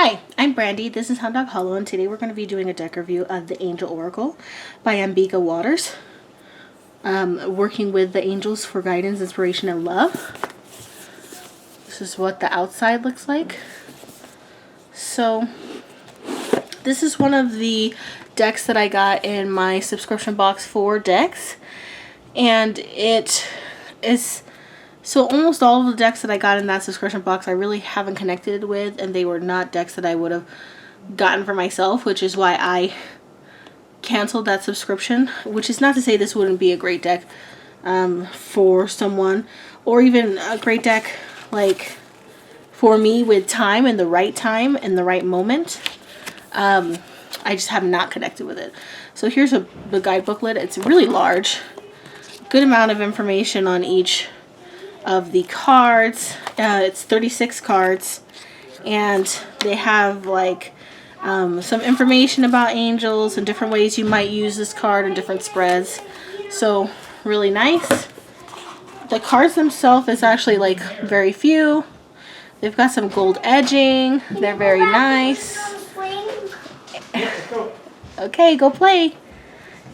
Hi, I'm Brandy. This is Hound Dog Hollow, and today we're going to be doing a deck review of the Angel Oracle by Ambika Waters. Working with the angels for guidance, inspiration, and love. This is what the outside looks like. So, this is one of the decks that I got in my subscription box for decks. And it is... So almost all of the decks that I got in that subscription box I really haven't connected with, and they were not decks that I would have gotten for myself, which is why I canceled that subscription. Which is not to say this wouldn't be a great deck for someone, or even a great deck like for me with time and the right moment. I just have not connected with it. So here's the guide booklet. It's really large, good amount of information on each of the cards. It's 36 cards, and they have like some information about angels and different ways you might use this card in different spreads. So really nice. The cards themselves is actually like very few. They've got some gold edging. They're very nice. Okay, go play.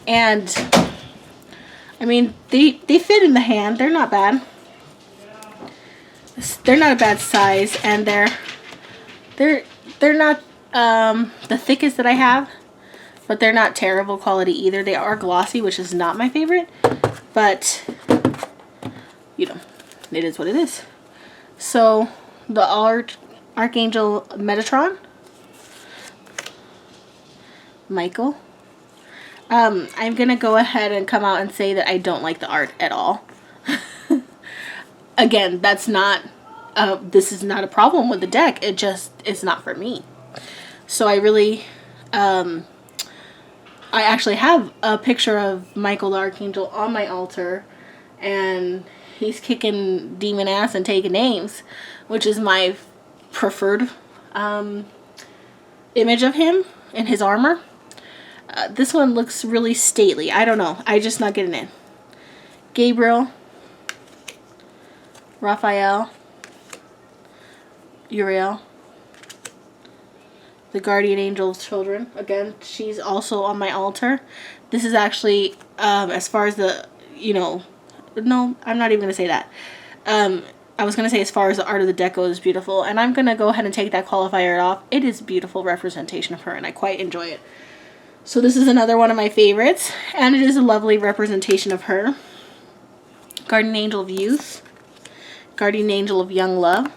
And I mean, they fit in the hand. They're not bad. They're not a bad size, and they're not the thickest that I have, but they're not terrible quality either. They are glossy, which is not my favorite, but you know, it is what it is. So the Archangel Metatron, Michael. I'm gonna go ahead and come out and say that I don't like the art at all. Again, that's not, this is not a problem with the deck. It just is not for me. So I really, I actually have a picture of Michael the Archangel on my altar, and he's kicking demon ass and taking names, which is my preferred image of him in his armor. This one looks really stately. I don't know. I'm just not getting it. Gabriel, Raphael, Uriel, the guardian angel of children. Again, she's also on my altar. This is actually, as far as the, no, I'm not even going to say that. I was going to say as far as the art of the deck goes, is beautiful. And I'm going to go ahead and take that qualifier off. It is a beautiful representation of her, and I quite enjoy it. So this is another one of my favorites, and it is a lovely representation of her. Guardian angel of youth. Guardian angel of young love,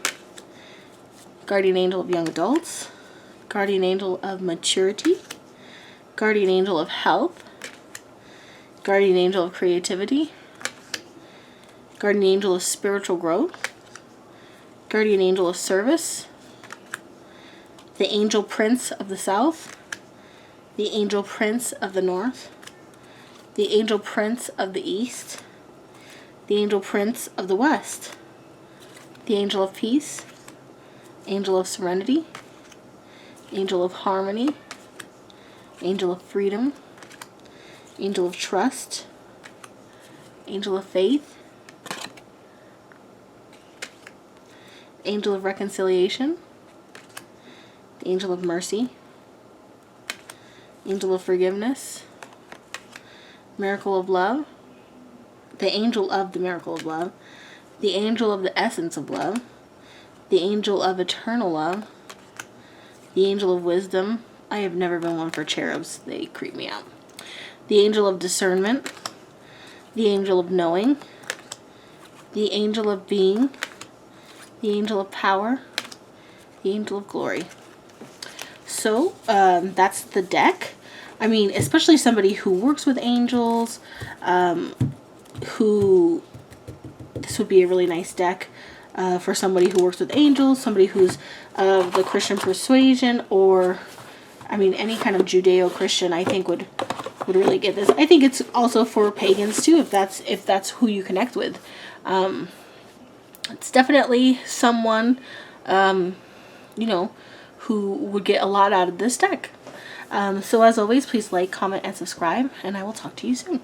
guardian angel of young adults, guardian angel of maturity, guardian angel of health, guardian angel of creativity, guardian angel of spiritual growth, guardian angel of service, the angel prince of the south, the angel prince of the north, the angel prince of the east, the angel prince of the west, the angel of peace, angel of serenity, angel of harmony, angel of freedom, angel of trust, angel of faith, angel of reconciliation, the angel of mercy, angel of forgiveness, miracle of love, the angel of the miracle of love, the angel of the essence of love, the angel of eternal love, the angel of wisdom. I have never been one for cherubs. They creep me out. The angel of discernment, the angel of knowing, the angel of being, the angel of power, the angel of glory. So, that's the deck. I mean, especially somebody who works with angels, this would be a really nice deck for somebody who works with angels, somebody who's of the Christian persuasion, or, I mean, any kind of Judeo-Christian, I think would really get this. I think it's also for pagans too, if that's who you connect with. It's definitely someone, who would get a lot out of this deck. So as always, please like, comment, and subscribe, and I will talk to you soon.